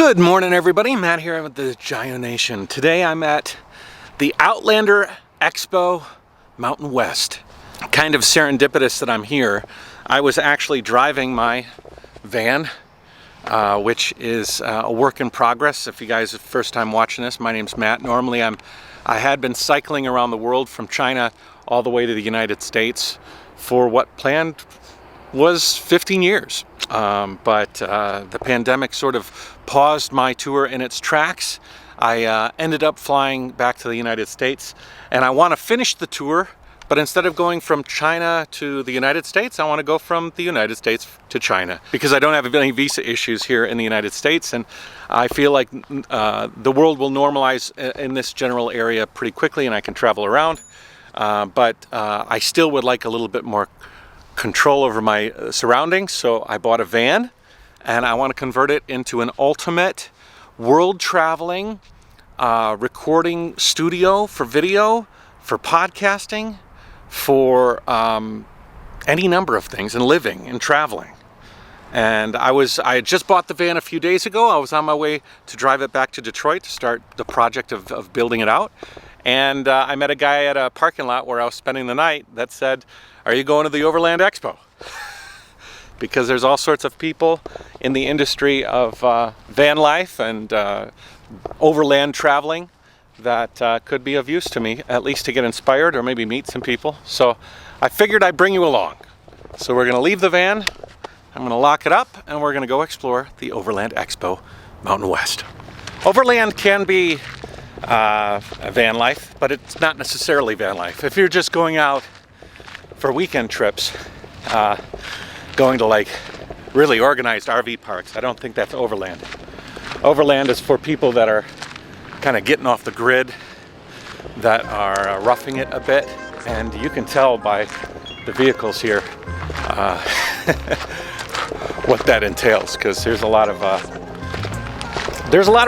Good morning, everybody. Matt here with the Jayoe Nation. Today I'm at the Outlander Expo Mountain West. Kind of serendipitous that I'm here. I was actually driving my van, which is a work in progress. If you guys are first time watching this, my name's Matt. Normally I had been cycling around the world from China all the way to the United States for what planned was 15 years. But the pandemic sort of paused my tour in its tracks. I ended up flying back to the United States, and I want to finish the tour, but instead of going from China to the United States, I want to go from the United States to China, because I don't have any visa issues here in the United States, and I feel like the world will normalize in this general area pretty quickly and I can travel around. But I still would like a little bit more control over my surroundings, so I bought a van and I want to convert it into an ultimate world traveling recording studio for video, for podcasting, for any number of things, and living and traveling. And I had just bought the van a few days ago. I was on my way to drive it back to Detroit to start the project of building it out. And I met a guy at a parking lot where I was spending the night that said, "Are you going to the Overland Expo?" Because there's all sorts of people in the industry of van life and overland traveling that could be of use to me, at least to get inspired or maybe meet some people. So I figured I'd bring you along. So we're gonna leave the van, I'm gonna lock it up, and we're gonna go explore the Overland Expo Mountain West. Overland can be a van life, but it's not necessarily van life. If you're just going out for weekend trips, going to like really organized RV parks, I don't think that's overland. Overland is for people that are kind of getting off the grid, that are roughing it a bit, and you can tell by the vehicles here what that entails, because there's a lot of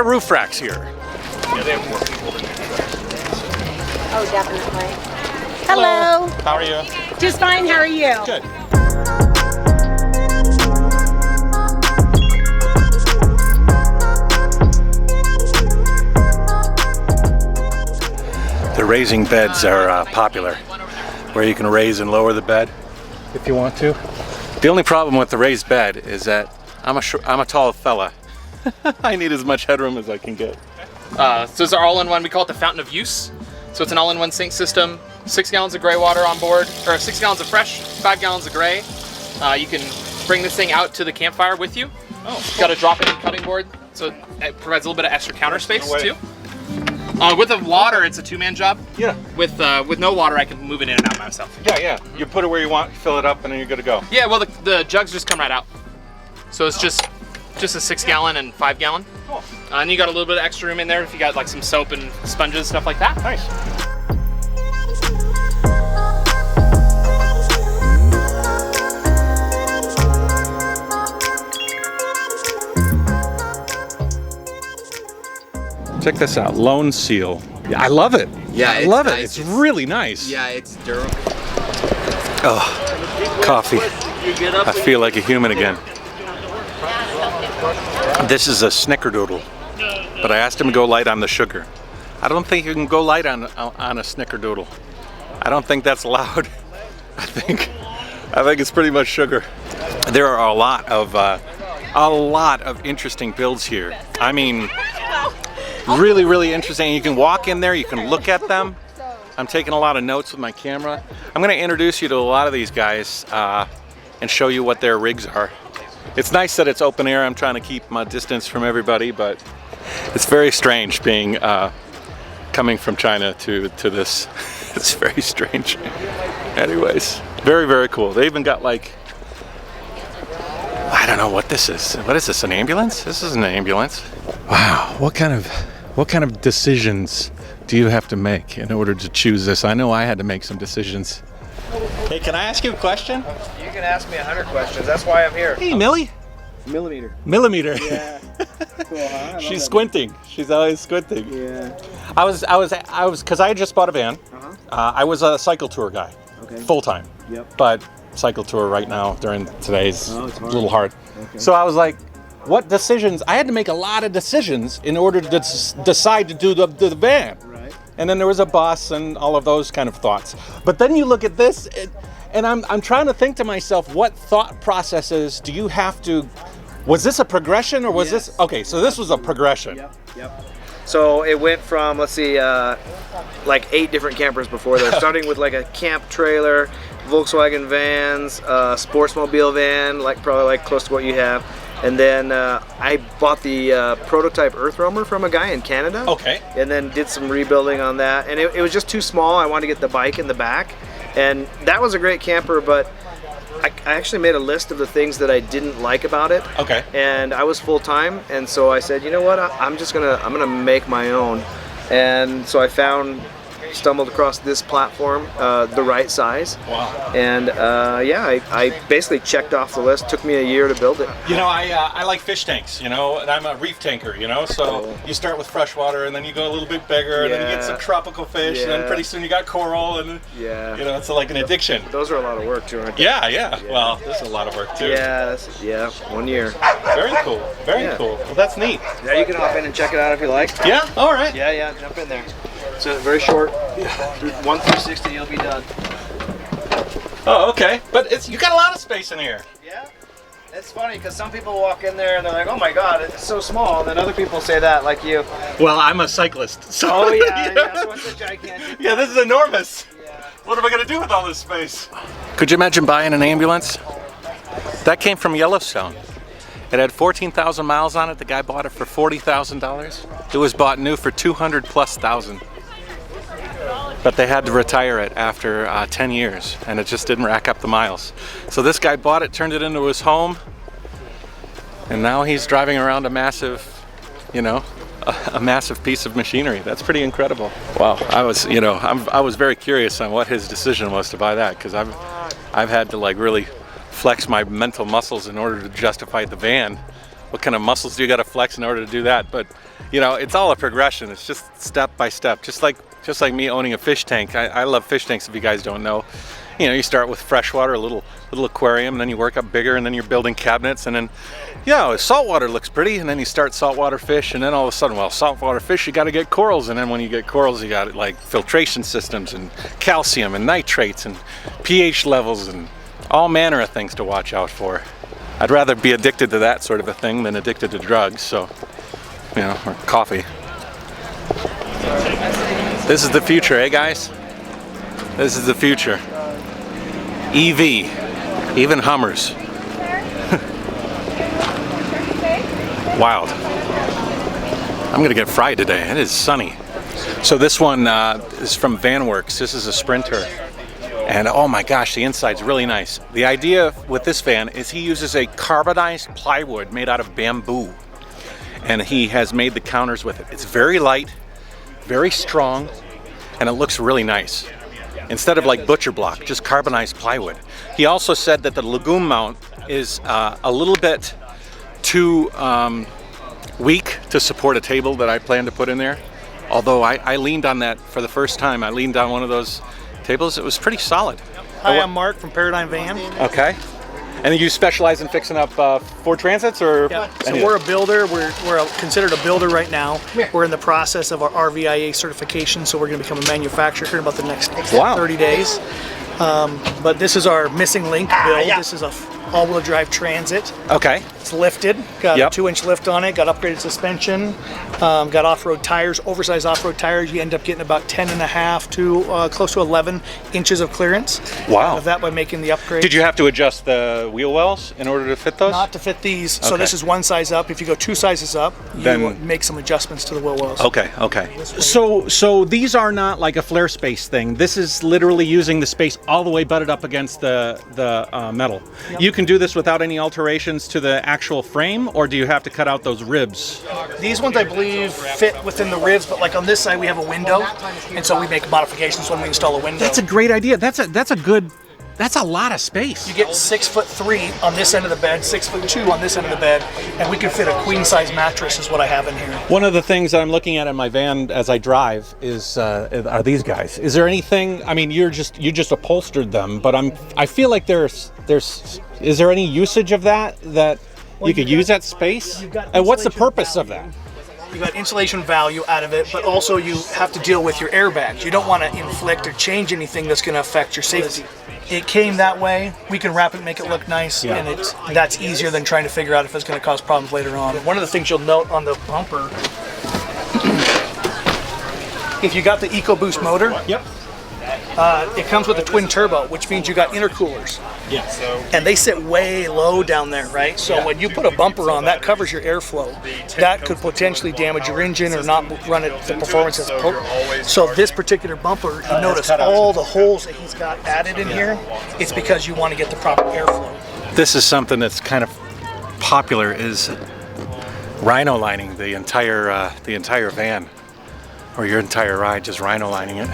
roof racks here. Yeah, they have more people than Oh, definitely. Hello. How are you? Just fine. How are you? Good. The raising beds are popular, where you can raise and lower the bed if you want to. The only problem with the raised bed is that I'm a tall fella. I need as much headroom as I can get. So it's our all-in-one. We call it the Fountain of Use. So it's an all-in-one sink system. 6 gallons of gray water on board, or 6 gallons of fresh, 5 gallons of gray. You can bring this thing out to the campfire with you. Oh, cool. Got a drop-in cutting board, so it provides a little bit of extra counter space too. With the water, it's a two-man job. Yeah. With no water, I can move it in and out myself. Yeah. You put it where you want, fill it up, and then you're good to go. Yeah. Well, the jugs just come right out. So it's just a 6 gallon and 5 gallon. Cool. And you got a little bit of extra room in there if you got like some soap and sponges, stuff like that. Nice. Check this out, Lone Seal. Yeah, I love it. Yeah, I love it. It's really nice. Yeah, it's durable. Oh, coffee. I feel like a human again. This is a snickerdoodle, but I asked him to go light on the sugar. I don't think you can go light on a snickerdoodle. I don't think that's allowed. I think it's pretty much sugar. There are a lot of interesting builds here. I mean, really, really interesting. You can walk in there, you can look at them. I'm taking a lot of notes with my camera. I'm going to introduce you to a lot of these guys and show you what their rigs are. It's nice that it's open air. I'm trying to keep my distance from everybody, but it's very strange being coming from China to this. It's very strange. Anyways, very, very cool. They even got like, I don't know what this is. What is this, an ambulance? This is an ambulance. Wow, what kind of decisions do you have to make in order to choose this? I know I had to make some decisions. Hey, can I ask you a question? You can ask me 100 questions. That's why I'm here. Hey, Millie. Millimeter. Millimeter. Yeah. Cool, huh? She's squinting. She's always squinting. Yeah. I was, because I had just bought a van. I was a cycle tour guy. Okay. Full time. Yep. But cycle tour right now during today's a little hard. Okay. So I was like, what decisions. I had to make a lot of decisions in order to decide to do the van. Right. And then there was a bus and all of those kind of thoughts. But then you look at this, and I'm trying to think to myself, what thought processes do you have to? Was this a progression or was this? Okay, so this was a progression. Yep. So it went from, let's see, like 8 different campers before that, starting with like a camp trailer, Volkswagen vans, sportsmobile van, probably like close to what you have. And then I bought the prototype earth roamer from a guy in Canada. Okay. And then did some rebuilding on that. And it was just too small. I wanted to get the bike in the back. And that was a great camper, but I actually made a list of the things that I didn't like about it. Okay. And I was full time, and so I said, you know what? I'm gonna make my own. And so I stumbled across this platform, the right size. Wow. And yeah, I basically checked off the list. Took me a year to build it. You know, I like fish tanks, you know, and I'm a reef tanker, you know, so you start with freshwater and then you go a little bit bigger and then you get some tropical fish and then pretty soon you got coral and, you know, it's like an addiction. Those are a lot of work too, aren't they? Yeah. Well, this is a lot of work too. Yeah, 1 year. Very cool. Very cool. Well, that's neat. Yeah, you can hop in and check it out if you like. Yeah? All right. Yeah, jump in there. It's very short. 1 through 60, you'll be done. Oh, okay. But you got a lot of space in here. Yeah. It's funny because some people walk in there and they're like, "Oh my God, it's so small." And then other people say that, like you. Well, I'm a cyclist. So Oh yeah. So it's a gigantic. Yeah, this is enormous. Yeah. What am I going to do with all this space? Could you imagine buying an ambulance? That came from Yellowstone. It had 14,000 miles on it. The guy bought it for $40,000. It was bought new for $200,000+. But they had to retire it after 10 years, and it just didn't rack up the miles. So this guy bought it, turned it into his home, and now he's driving around a massive, you know, a massive piece of machinery. That's pretty incredible. Wow, I was very curious on what his decision was to buy that, because I've had to like really flex my mental muscles in order to justify the van. What kind of muscles do you got to flex in order to do that? But you know, it's all a progression. It's just step by step, just like me owning a fish tank. I love fish tanks, if you guys don't know. You know, you start with freshwater, a little aquarium, and then you work up bigger, and then you're building cabinets, and then, you know, saltwater looks pretty, and then you start saltwater fish, and then all of a sudden, well, saltwater fish, you got to get corals, and then when you get corals, you got like filtration systems, and calcium, and nitrates, and pH levels, and all manner of things to watch out for. I'd rather be addicted to that sort of a thing than addicted to drugs, so, you know, or coffee. This is the future, eh guys? This is the future. EV, even Hummers. Wild. I'm gonna get fried today. It is sunny. So this one is from VanWorks. This is a Sprinter. And oh my gosh, the inside's really nice. The idea with this van is he uses a carbonized plywood made out of bamboo. And he has made the counters with it. It's very light, very strong, and it looks really nice. Instead of like butcher block, just carbonized plywood. He also said that the Lagoon mount is a little bit too weak to support a table that I plan to put in there. Although I leaned on that for the first time. I leaned on one of those tables. It was pretty solid. Hi, I'm Mark from Paradigm Van. Okay. And you specialize in fixing up Ford Transits, or? Yeah. So we're a builder. We're considered a builder right now. We're in the process of our RVIA certification, so we're going to become a manufacturer here in about the next 30 days. But this is our missing link build. This is a all-wheel drive Transit. Okay. It's lifted, got a 2-inch lift on it, got upgraded suspension, got off-road tires, oversized off-road tires. You end up getting about 10.5 to close to 11 inches of clearance. Wow. Of that by making the upgrade. Did you have to adjust the wheel wells in order to fit those? Not to fit these. So this is one size up. If you go 2 sizes up, you Then make some adjustments to the wheel wells. Okay. So these are not like a flare space thing. This is literally using the space all the way butted up against the metal. Yep. You can do this without any alterations to the actual frame, or do you have to cut out those ribs? These ones, I believe, fit within the ribs, but like on this side, we have a window, and so we make modifications when we install a window. That's a great idea. That's a lot of space. You get 6'3" on this end of the bed, 6'2" on this end of the bed, and we can fit a queen size mattress is what I have in here. One of the things that I'm looking at in my van as I drive is are these guys. Is there anything? I mean, you just upholstered them, but I feel like is there any usage of that you could use that space? And what's the purpose of that? You got insulation value out of it, but also you have to deal with your airbags. You don't want to inflict or change anything that's going to affect your safety. It came that way. We can wrap it, make it look nice, and that's easier than trying to figure out if it's going to cause problems later on. One of the things you'll note on the bumper, if you got the EcoBoost motor, it comes with a twin turbo, which means you got intercoolers. Yeah. And they sit way low down there, right? So when you put a bumper on, that covers your airflow. That could potentially damage your engine or not run it the performance as So this particular bumper, you notice all the holes that he's got added in here, it's because you want to get the proper airflow. This is something that's kind of popular, is rhino lining the entire van, or your entire ride, just rhino lining it.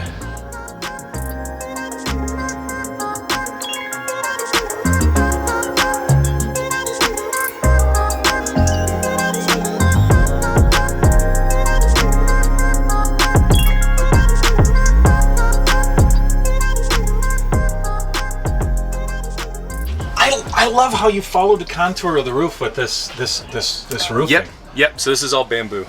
I love how you followed the contour of the roof with this roofing. Yep. So this is all bamboo.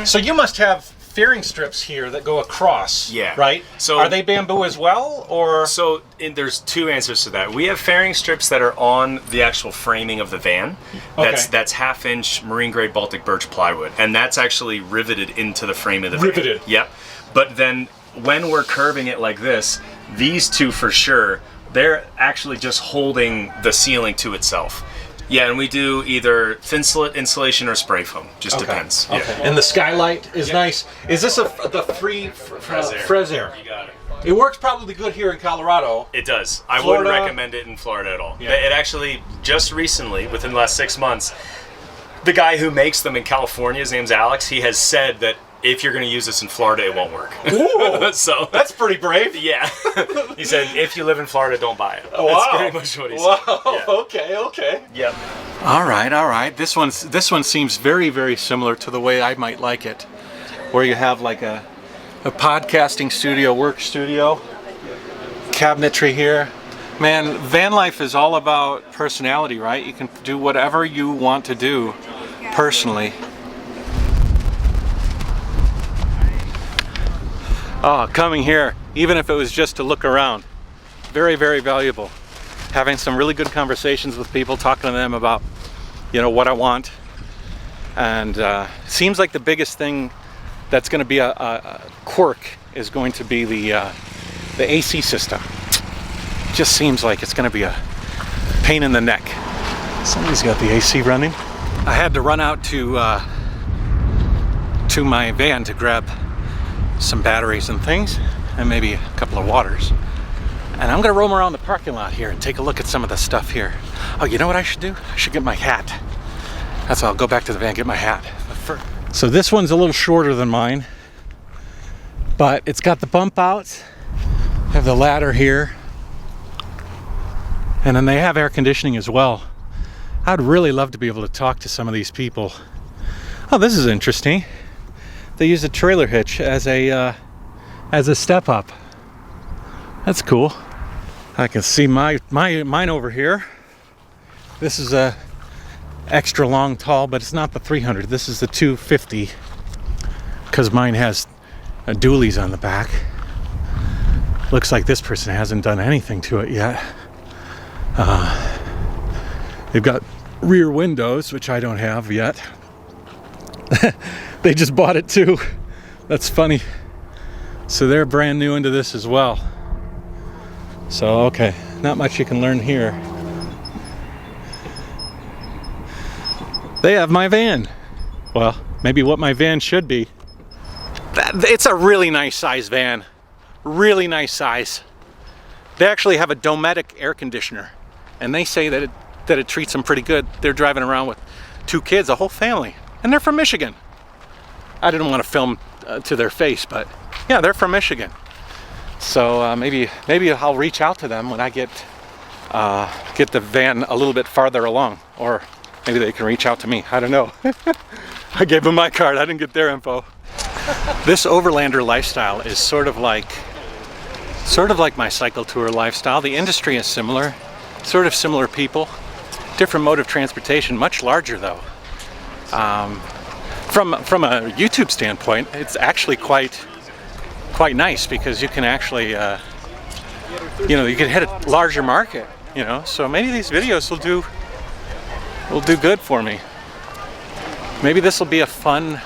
So you must have fairing strips here that go across. Yeah. Right. So are they bamboo as well, or? So there's two answers to that. We have fairing strips that are on the actual framing of the van. That's half-inch marine grade Baltic birch plywood, and that's actually riveted into the frame of the van. Riveted. Yep. But then when we're curving it like this, these two for sure, they're actually just holding the ceiling to itself. Yeah, and we do either thin slit insulation or spray foam. Just depends. Okay. Yeah. And the skylight is nice. Is this the free Fresh Air? You got it. It works probably good here in Colorado. It does. I Florida? wouldn't recommend it in Florida at all. Yeah. It actually, just recently, within the last 6 months, the guy who makes them in California, his name's Alex, he has said that if you're going to use this in Florida, it won't work. Ooh, so that's pretty brave. Yeah. He said, if you live in Florida, don't buy it. Oh, That's wow. pretty much what he said. Wow. Yeah. Okay. Yep. All right. This one seems very, very similar to the way I might like it, where you have like a podcasting studio, work studio, cabinetry here. Man, van life is all about personality, right? You can do whatever you want to do personally. Oh, coming here, even if it was just to look around, very, very valuable. Having some really good conversations with people, talking to them about, what I want. And seems like the biggest thing that's going to be a quirk is going to be the AC system. Just seems like it's going to be a pain in the neck. Somebody's got the AC running. I had to run out to my van to grab some batteries and things, and maybe a couple of waters. And I'm gonna roam around the parking lot here and take a look at some of the stuff here. Oh, you know what I should do? I should get my hat. That's why I'll go back to the van, get my hat. So this one's a little shorter than mine, but it's got the bump outs. I have the ladder here. And then they have air conditioning as well. I'd really love to be able to talk to some of these people. Oh, this is interesting. They use a trailer hitch as a step up. That's cool. I can see mine over here. This is a extra long tall, but it's not the 300. This is the 250, because mine has dualies on the back. Looks like this person hasn't done anything to it yet. They've got rear windows, which I don't have yet. They just bought it too. That's funny. So they're brand new into this as well. So, okay, not much you can learn here. They have my van. Well, maybe what my van should be. It's a really nice size van. Really nice size. They actually have a Dometic air conditioner, and they say that it treats them pretty good. They're driving around with 2 kids, a whole family, and they're from Michigan. I didn't want to film to their face, but yeah, they're from Michigan. So maybe I'll reach out to them when I get the van a little bit farther along, or maybe they can reach out to me. I don't know. I gave them my card. I didn't get their info. This Overlander lifestyle is sort of like my cycle tour lifestyle. The industry is similar, sort of similar people. different mode of transportation, much larger though. From a YouTube standpoint, it's actually quite nice because you can actually, you can hit a larger market, So maybe these videos will do good for me. Maybe this will be a fun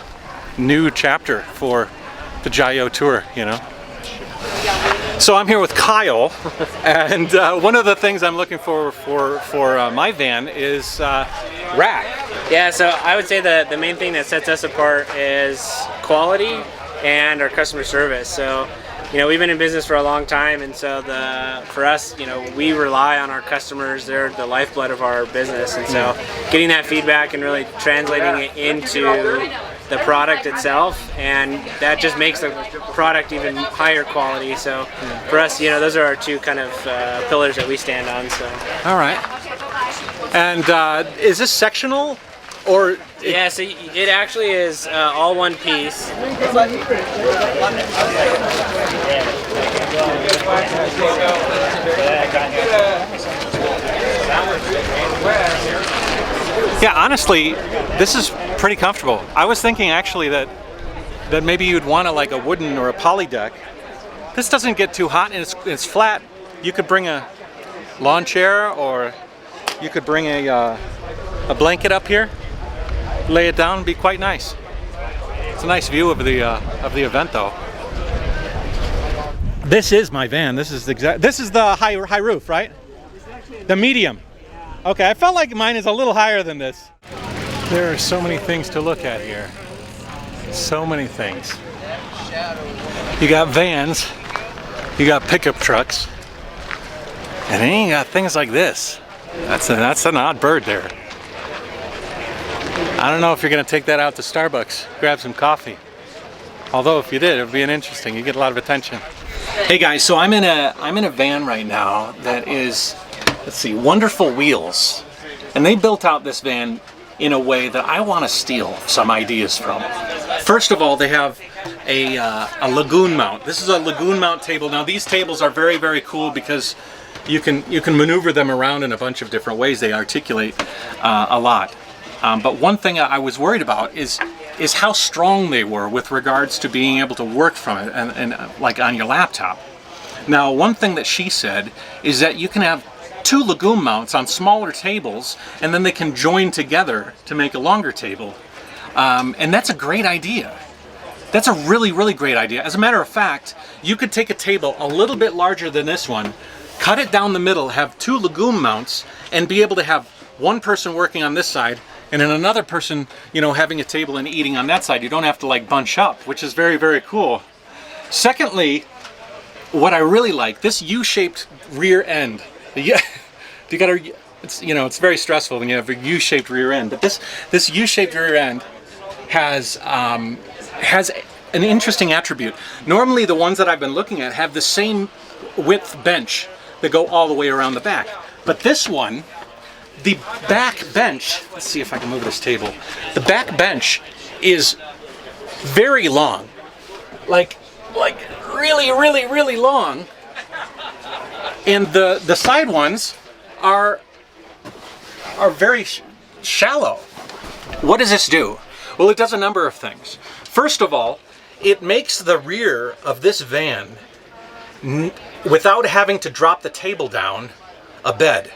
new chapter for the Jayoe tour, So I'm here with Kyle, and one of the things I'm looking for my van is rack. Yeah, so I would say the main thing that sets us apart is quality and our customer service. So, we've been in business for a long time, and so for us, we rely on our customers. They're the lifeblood of our business, and so getting that feedback and really translating it into the product itself, and that just makes the product even higher quality. So for us, those are our two kind of pillars that we stand on. So. All right. And is this sectional, or? Yeah, so it actually is all one piece. Yeah, honestly, this is pretty comfortable. I was thinking actually that maybe you'd want a wooden or a poly deck. This doesn't get too hot, and it's flat. You could bring a lawn chair, or you could bring a blanket up here, lay it down, and be quite nice. It's a nice view of the event, though. This is my van. This is the high roof, right? The medium. Okay, I felt like mine is a little higher than this. There are so many things to look at here. So many things. You got vans, you got pickup trucks, and then you got things like this. That's an odd bird there. I don't know if you're gonna take that out to Starbucks, grab some coffee. Although if you did, it would be interesting. You get a lot of attention. Hey guys, so I'm in a van right now that is, let's see, Wonderful Wheels, and they built out this van in a way that I want to steal some ideas from. First of all, they have a Lagoon mount. This is a Lagoon mount table. Now these tables are very, very cool because you can maneuver them around in a bunch of different ways. They articulate a lot. But one thing I was worried about is how strong they were with regards to being able to work from it and like on your laptop. Now, one thing that she said is that you can have two Lagoon mounts on smaller tables, and then they can join together to make a longer table. And that's a great idea. That's a really, really great idea. As a matter of fact, you could take a table a little bit larger than this one, cut it down the middle, have two Lagoon mounts, and be able to have one person working on this side, and then another person, having a table and eating on that side. You don't have to bunch up, which is very, very cool. Secondly, what I really like, this U-shaped rear end. It's very stressful when you have a U-shaped rear end, but this U-shaped rear end has an interesting attribute. Normally the ones that I've been looking at have the same width bench that go all the way around the back, but this one, the back bench, let's see if I can move this table. The back bench is very long, like really, really, really long, and the side ones are very shallow. What does this do? Well, it does a number of things. First of all, it makes the rear of this van, without having to drop the table down, a bed,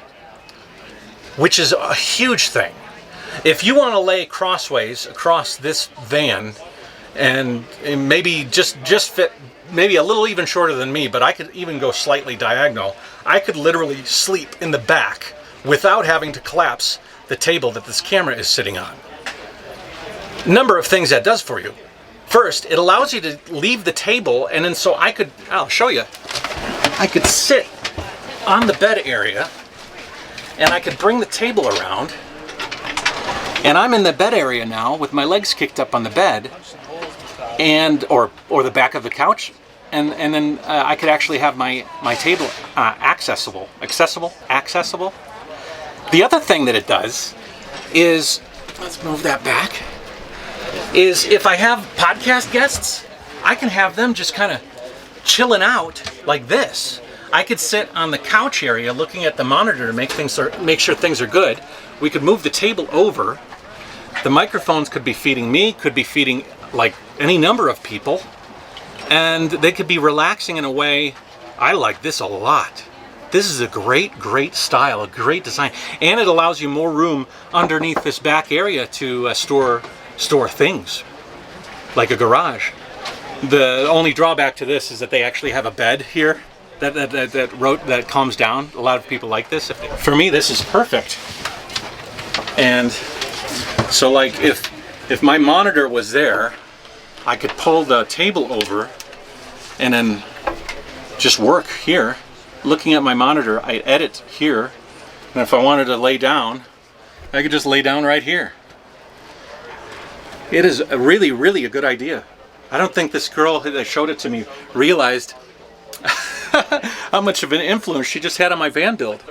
which is a huge thing. If you want to lay crossways across this van, and maybe just fit, maybe a little even shorter than me, but I could even go slightly diagonal, I could literally sleep in the back without having to collapse the table that this camera is sitting on. Number of things that does for you. First, it allows you to leave the table, and then I'll show you. I could sit on the bed area, and I could bring the table around, and I'm in the bed area now with my legs kicked up on the bed, and or the back of the couch, and then I could actually have my table accessible. The other thing that it does is, let's move that back, is if I have podcast guests, I can have them just kind of chilling out like this. I could sit on the couch area looking at the monitor to make sure things are good. We could move the table over. The microphones could be feeding me, could be feeding like any number of people, and they could be relaxing in a way. I like this a lot. This is a great style, a great design, and it allows you more room underneath this back area to store things, like a garage. The only drawback to this is that they actually have a bed here that calms down. A lot of people like this. For me, this is perfect. And so, like, if my monitor was there, I could pull the table over and then just work here. Looking at my monitor, I edit here, and if I wanted to lay down, I could just lay down right here. It is really a good idea. I don't think this girl that showed it to me realized how much of an influence she just had on my van build.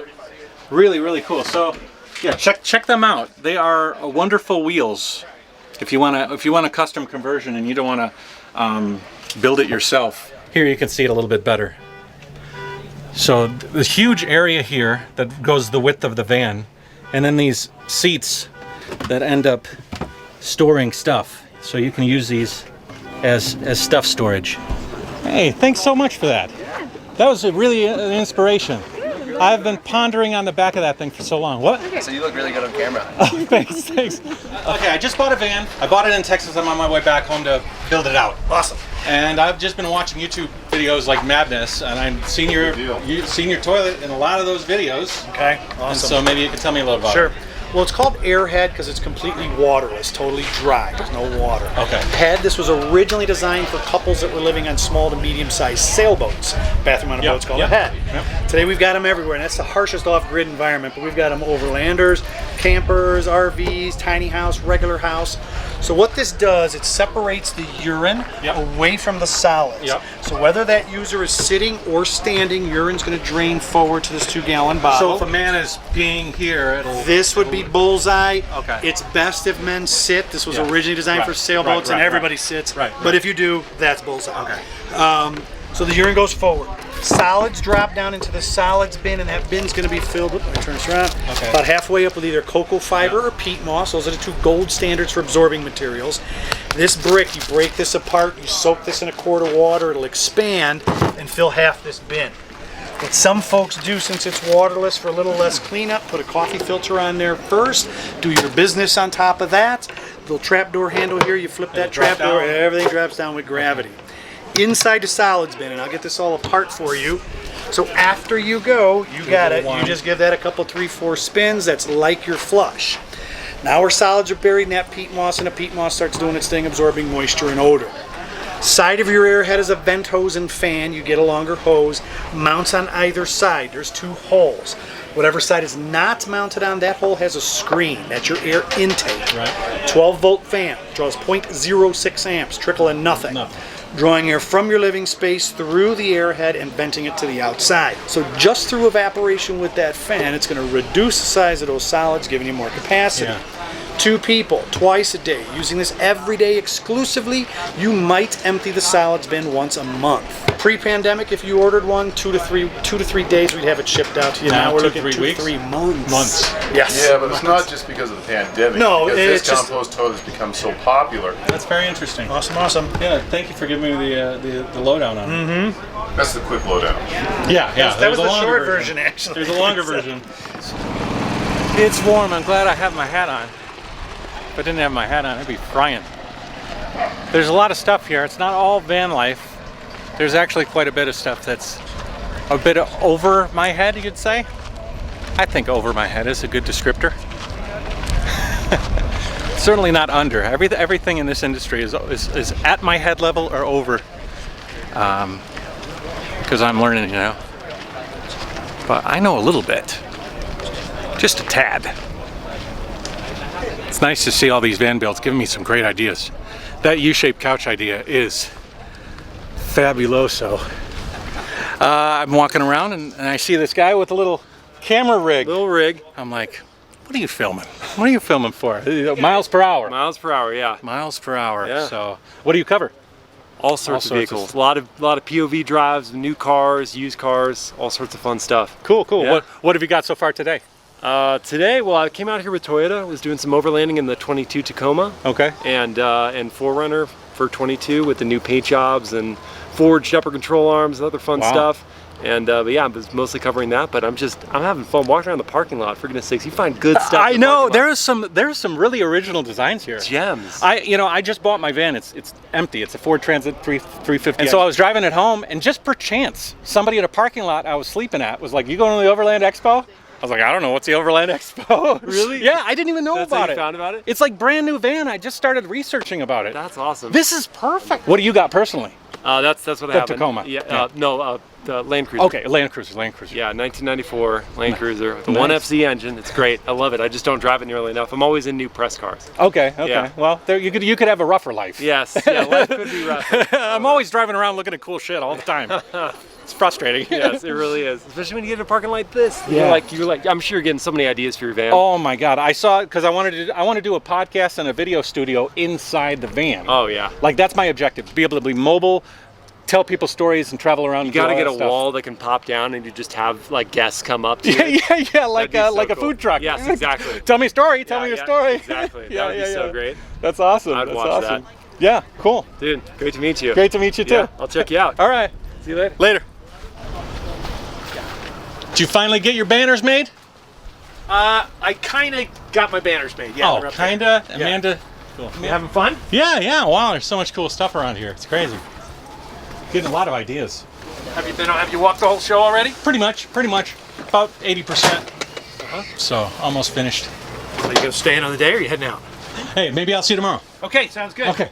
Really cool. So yeah, check them out. They are wonderful wheels. If you want a custom conversion and you don't want to build it yourself, here you can see it a little bit better. So the huge area here that goes the width of the van, and then these seats that end up storing stuff. So you can use these as stuff storage. Hey, thanks so much for that. That was really an inspiration. I've been pondering on the back of that thing for so long. What? So you look really good on camera. Oh, thanks. Okay, I just bought a van. I bought it in Texas. I'm on my way back home to build it out. Awesome. And I've just been watching YouTube videos like madness, and I've seen your toilet in a lot of those videos. Okay, awesome. And so maybe you can tell me a little about it. Sure. Well, it's called Airhead because it's completely waterless, totally dry. There's no water. Okay. Head, this was originally designed for couples that were living on small to medium-sized sailboats. Bathroom on a boat's called a head. Yep. Today we've got them everywhere, and that's the harshest off-grid environment, but we've got them overlanders, campers, RVs, tiny house, regular house. So what this does, it separates the urine away from the solids. Yep. So whether that user is sitting or standing, urine's going to drain forward to this 2-gallon bottle. So if a man is peeing here, this would be bullseye. Okay. It's best if men sit. This was originally designed for sailboats, and everybody sits. But if you do, that's bullseye. Okay. So the urine goes forward. Solids drop down into the solids bin, and that bin's going to be filled with, let me turn this around, about halfway up with either cocoa fiber or peat moss. Those are the two gold standards for absorbing materials. This brick, you break this apart, you soak this in a quart of water, it'll expand and fill half this bin. What some folks do, since it's waterless, for a little less cleanup, put a coffee filter on there first, do your business on top of that. Little trapdoor handle here, you flip that trapdoor, everything drops down with gravity. Inside the solids bin, and I'll get this all apart for you. So after you go, you got it. You just give that a couple, 3-4 spins. That's like your flush. Now our solids are buried in that peat moss, and the peat moss starts doing its thing, absorbing moisture and odor. Side of your airhead is a vent hose and fan. You get a longer hose. Mounts on either side. There's 2 holes. Whatever side is not mounted on, that hole has a screen. That's your air intake. 12-volt fan. Draws 0.06 amps. Trickle and nothing. Drawing air from your living space through the airhead and venting it to the outside. So just through evaporation with that fan, it's going to reduce the size of those solids, giving you more capacity. 2 people, twice a day, using this every day exclusively, you might empty the solids bin once a month. Pre-pandemic, if you ordered one, 2 to 3 days, we'd have it shipped out to you. Now we're looking at 2 to 3 months. Yes. Yeah, but it's not just because of the pandemic. No, because it's this compost toilet has become so popular. That's very interesting. Awesome. Yeah, thank you for giving me the lowdown on it. That's the quick lowdown. Yeah. That was the short version, actually. There's a longer version. It's warm. I'm glad I have my hat on. If I didn't have my hat on, I'd be frying. There's a lot of stuff here. It's not all van life. There's actually quite a bit of stuff that's a bit over my head, you'd say. I think over my head is a good descriptor. Certainly not under. Everything in this industry is at my head level or over. Because I'm learning, you know. But I know a little bit. Just a tad. It's nice to see all these van builds giving me some great ideas. That U-shaped couch idea is fabuloso. I'm walking around and I see this guy with a little camera rig. I'm like, what are you filming? What are you filming for? Miles per hour. Miles per hour, yeah. Miles per hour. Yeah. So, what do you cover? All sorts of vehicles. A lot of POV drives, new cars, used cars, all sorts of fun stuff. Cool, cool. Yeah. What have you got so far today? Today, well, I came out here with Toyota. Was doing some overlanding in the 22 Tacoma. Okay. And 4Runner for 22 with the new paint jobs and forged upper control arms and other fun stuff. And but yeah, I was mostly covering that. But I'm having fun walking around the parking lot. For goodness sakes, you find good stuff. I know there's some really original designs here. Gems. I just bought my van. It's empty. It's a Ford Transit 350. And so I was driving it home, and just per chance, somebody at a parking lot I was sleeping at was like, "You going to the Overland Expo?" I was like, "I don't know, what's the Overland Expo?" Really? Yeah, I didn't even know That's about how you it. found about it? It's like brand new van. I just started researching about it. That's awesome. This is perfect. What do you got personally? That's what I have. Tacoma. Yeah. No, the Land Cruiser. Okay, Land Cruiser. Yeah, 1994 Land Cruiser with the Nice. 1FC engine. It's great. I love it. I just don't drive it nearly enough. I'm always in new press cars. Okay. Yeah. Well, there you could have a rougher life. Yes. Yeah, life could be rough. I'm always driving around looking at cool shit all the time. It's frustrating. Yes, it really is. Especially when you get in a parking like this. Yeah. You're like, I'm sure you're getting so many ideas for your van. Oh my God! I saw it because I want to do a podcast and a video studio inside the van. Oh yeah. Like that's my objective: to be able to be mobile, tell people stories, and travel around. You got to get a wall that can pop down, and you just have like guests come up to you. Yeah, like That'd be a so cool. food truck. Yes, exactly. Tell me a story. Tell me your story. Exactly. That would be so great. That's awesome. I'd That's watch awesome. that. Yeah, cool. Dude, great to meet you. Great to meet you too. Yeah, I'll check you out. All right. See you later. Later. Did you finally get your banners made? I kind of got my banners made. Yeah. Oh, kinda. Yeah. Amanda. Cool. You having fun? Yeah. Wow, there's so much cool stuff around here. It's crazy. Getting a lot of ideas. Have you walked the whole show already? Pretty much. About 80%. So almost finished. So you gonna stay another day, or are you heading out? Hey, maybe I'll see you tomorrow. Okay, sounds good. Okay.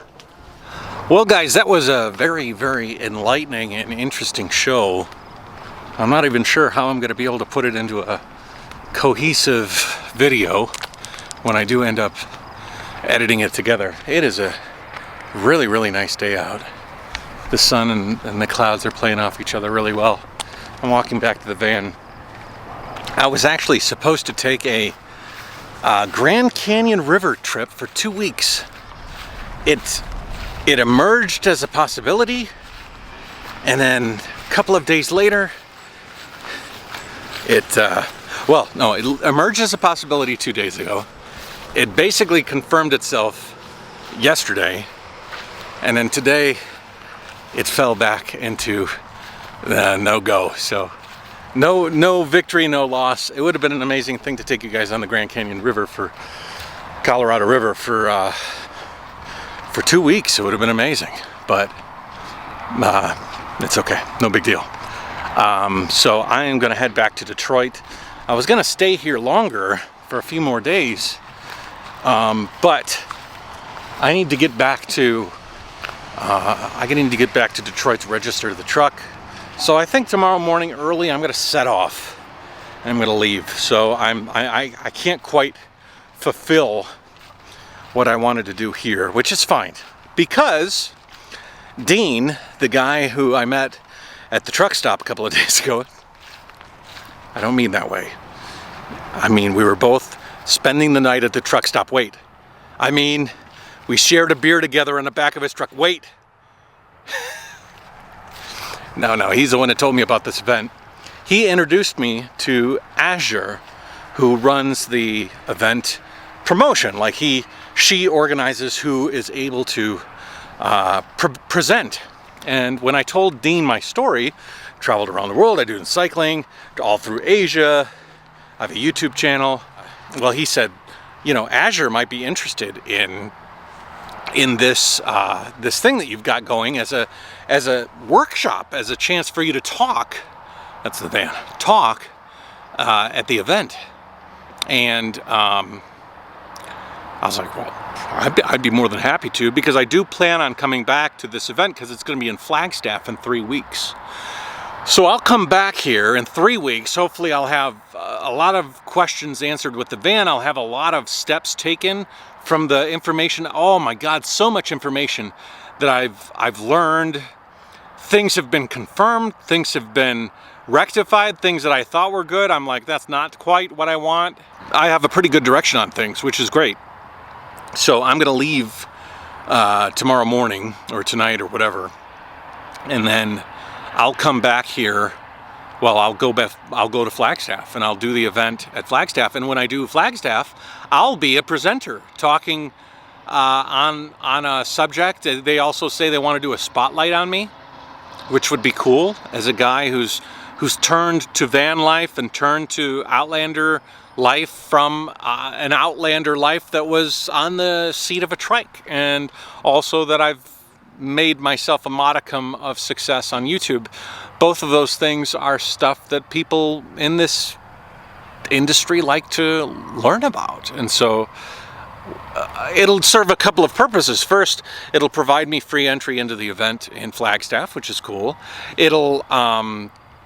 Well, guys, that was a very, very enlightening and interesting show. I'm not even sure how I'm going to be able to put it into a cohesive video when I do end up editing it together. It is a really, really nice day out. The sun and the clouds are playing off each other really well. I'm walking back to the van. I was actually supposed to take a Grand Canyon River trip for 2 weeks. It emerged as a possibility, and then a couple of days later, it emerged as a possibility 2 days ago. It basically confirmed itself yesterday, and then today it fell back into no go. So no victory, no loss. It would have been an amazing thing to take you guys on the Grand Canyon River Colorado River for 2 weeks. It would have been amazing, but it's okay, no big deal. So I am going to head back to Detroit. I was going to stay here longer for a few more days, but I need to get back to Detroit to register the truck. So I think tomorrow morning early I'm going to set off and I'm going to leave. So I can't quite fulfill what I wanted to do here, which is fine, because Dean, the guy who I met at the truck stop a couple of days ago, I don't mean that way. I mean, we were both spending the night at the truck stop. Wait. I mean, we shared a beer together in the back of his truck. Wait. No, he's the one that told me about this event. He introduced me to Azure, who runs the event promotion. Like she organizes who is able to present. And when I told Dean my story, traveled around the world, I do cycling, all through Asia, I have a YouTube channel. Well, he said, Azure might be interested in this this thing that you've got going as a workshop, as a chance for you to talk. That's the van. Talk at the event. And I was like, well, I'd be more than happy to, because I do plan on coming back to this event because it's going to be in Flagstaff in 3 weeks. So I'll come back here in 3 weeks. Hopefully I'll have a lot of questions answered with the van. I'll have a lot of steps taken from the information. Oh my God, so much information that I've learned. Things have been confirmed. Things have been rectified. Things that I thought were good, I'm like, that's not quite what I want. I have a pretty good direction on things, which is great. So I'm going to leave tomorrow morning or tonight or whatever, and then I'll come back here. Well, I'll go to Flagstaff and I'll do the event at Flagstaff. And when I do Flagstaff, I'll be a presenter talking on a subject. They also say they want to do a spotlight on me, which would be cool, as a guy who's turned to van life and turned to Outlander life from an Outlander life that was on the seat of a trike, and also that I've made myself a modicum of success on YouTube. Both of those things are stuff that people in this industry like to learn about, and so it'll serve a couple of purposes. First, it'll provide me free entry into the event in Flagstaff, which is cool. It'll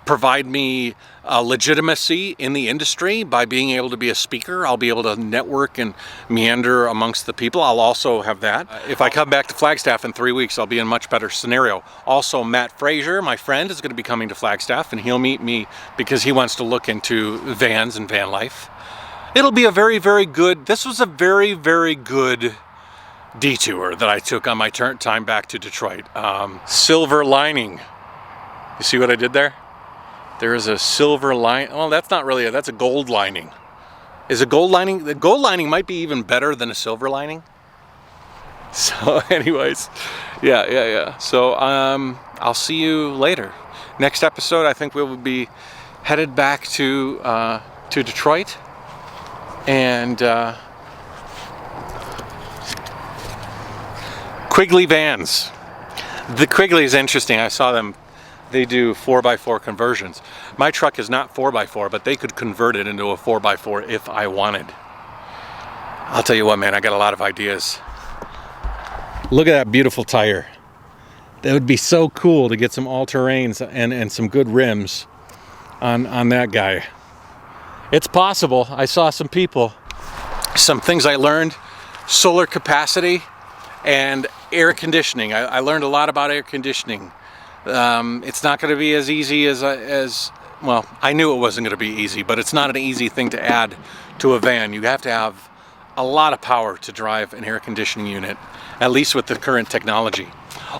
provide me legitimacy in the industry by being able to be a speaker. I'll be able to network and meander amongst the people. I'll also have that. If I come back to Flagstaff in 3 weeks, I'll be in a much better scenario. Also, Matt Frazier, my friend, is going to be coming to Flagstaff, and he'll meet me because he wants to look into vans and van life. It'll be a very, very good, this was a very, very good detour that I took on my time back to Detroit. Silver lining. You see what I did there? There is a silver line. Well, that's not really that's a gold lining. Is a gold lining? The gold lining might be even better than a silver lining. So anyways, yeah. So I'll see you later. Next episode, I think we will be headed back to Detroit. And Quigley vans. The Quigley is interesting. I saw them. They do 4x4 conversions. My truck is not 4x4, but they could convert it into a 4x4 if I wanted. I'll tell you what, man, I got a lot of ideas. Look at that beautiful tire. That would be so cool to get some all-terrains and some good rims on that guy. It's possible. I saw some people. Some things I learned: solar capacity and air conditioning. I learned a lot about air conditioning. It's not going to be as easy as well, I knew it wasn't going to be easy, but it's not an easy thing to add to a van. You have to have a lot of power to drive an air conditioning unit, at least with the current technology.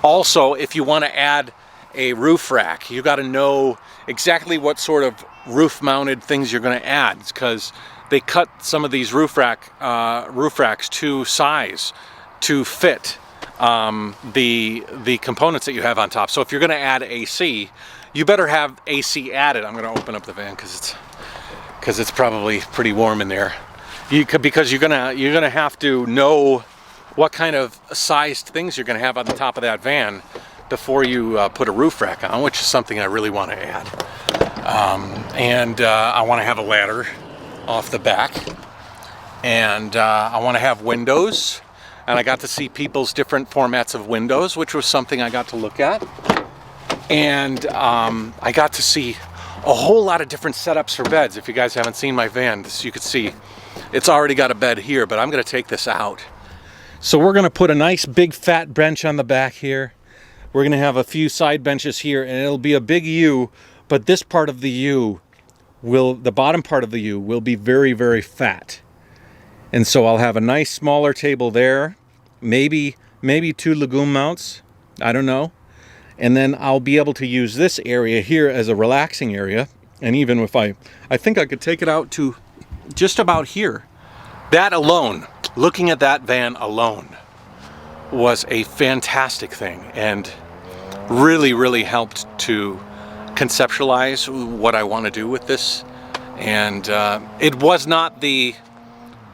Also, if you want to add a roof rack, you got to know exactly what sort of roof-mounted things you're going to add, because they cut some of these roof racks to size to fit the components that you have on top. So if you're going to add AC, you better have AC added. I'm going to open up the van because it's probably pretty warm in there. Because you're gonna have to know what kind of sized things you're going to have on the top of that van before you put a roof rack on, which is something I really want to add. I want to have a ladder off the back, and I want to have windows. And I got to see people's different formats of windows, which was something I got to look at. And I got to see a whole lot of different setups for beds. If you guys haven't seen my van, you could see it's already got a bed here, but I'm going to take this out. So we're going to put a nice big fat bench on the back here. We're going to have a few side benches here, and it'll be a big U, but this part of the U the bottom part of the U will be very, very fat. And so I'll have a nice smaller table there, maybe 2 Lagoon mounts, I don't know. And then I'll be able to use this area here as a relaxing area. And even if I think I could take it out to just about here. That alone, looking at that van alone, was a fantastic thing, and really, really helped to conceptualize what I want to do with this. And it was not the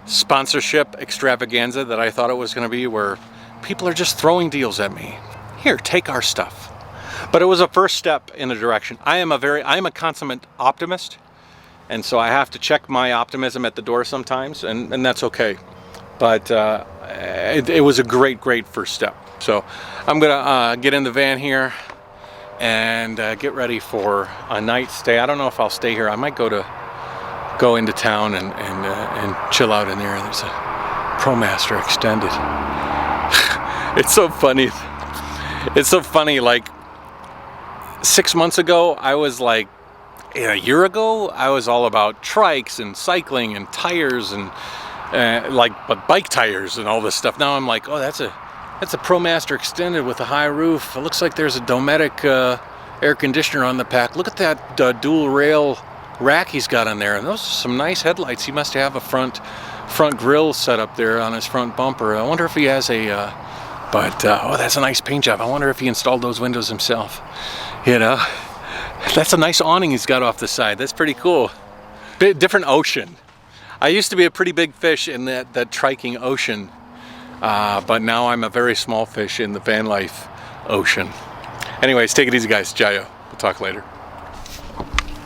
sponsorship extravaganza that I thought it was going to be, where people are just throwing deals at me. Here, take our stuff. But it was a first step in a direction. I am a consummate optimist, and so I have to check my optimism at the door sometimes, and that's okay. But it was a great first step. So I'm gonna get in the van here and get ready for a night stay. I don't know if I'll stay here. I might go into town and chill out in there. There's a ProMaster extended. It's so funny. It's so funny. Like 6 months ago, I was like, a year ago, I was all about trikes and cycling and tires and but bike tires and all this stuff. Now I'm like, oh, that's That's a ProMaster Extended with a high roof. It looks like there's a Dometic air conditioner on the back. Look at that dual rail rack he's got on there. And those are some nice headlights. He must have a front grille set up there on his front bumper. I wonder if he has a, oh, that's a nice paint job. I wonder if he installed those windows himself. You know, that's a nice awning he's got off the side. That's pretty cool. Different ocean. I used to be a pretty big fish in that triking ocean. But now I'm a very small fish in the van life ocean. Anyways, take it easy guys. Jayoe. We'll talk later.